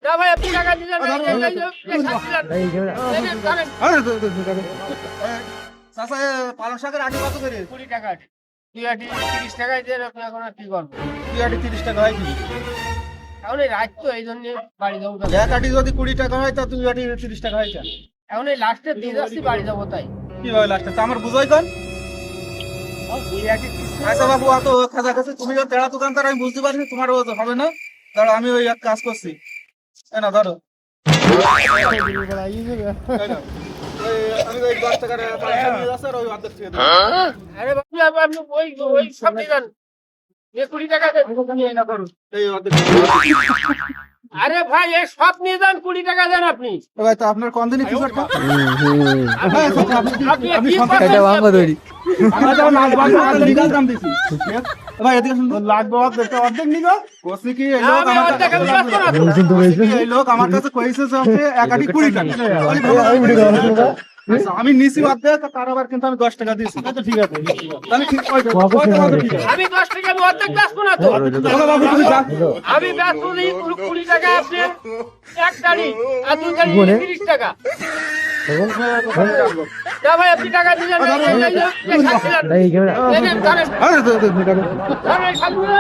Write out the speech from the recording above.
না ভাই আপনি টাকা দিলেন না, চাচা পালং শাকের আটি কত করে? 20 টাকা। 2 আটি 30 টাকায় দেন, আপনি এখন আর কি করবেন? 2 আটি 30 টাকা হয় কি? এখন এই রাত তো এই জন্য বাড়ি যাবো। এক আটি যদি 20 টাকা হয় তা 2 আটি 30 টাকা হয় কেন? এখন এই লাস্টে দিয়ে যাচ্ছি বাড়ি যাবো তাই। কিভাবে লাস্টে? তা আমার বুঝাই কোন? 2 আটি 30 আচ্ছা বাবু, অত কাছাকাছি তুমি তো তেড়া দোকানদার, আমি বুঝতে পারছি তোমার হবে না। ধরো আমি ওই এক কাজ করছি, এই না ধরো এই নাও। আমি ওই 10 টাকার পালং শাক নিয়ে যাচ্ছি আর ওই অর্ধেক থেকে দেবো। আরে বাবু আপনি ওই সব নিলেন 20 টাকা দেন। এই না ধরো, এই অর্ধেক। আরে ভাই এই সব নিয়ে যান, 20 টাকা দেন আপনি। এ ভাই, তো আপনার কোন দিনই কিছু একটা আপনি আপনি কি সন্তান করবেন? এটা বাংলা তৈরি। আমরা যখন লিগাল দাম দিছি ভাই, এদিকে শুনুন, লাগবে অর্ধেক নিগো কসি কি এই না, লোক আমি আমার অর্ধেক আমি কাছে বেচবো না তো। কসি কি এই লোক আমার কাছে কইছে যে হচ্ছে এক আটি 20 টাকা। আচ্ছা, আমি নিছি অর্ধেক, তার আবার কিন্তু আমি 10 টাকা দিয়েছি। তো ঠিক আছে, তাহলে ঠিক ঠিক আছে। আমি 10 টাকা আমি অর্ধেক বেচবো না তো। চলো বাবু, তুমি যাও। আমি বেচবো দিই 20 টাকা, আপনি এক গাড়ি আর 2 গাড়ি 30 টাকা। না ভাই আপনি টাকা দিলেন না, এই ক্যামেরা ধরেন, ধরেন, ধরেন,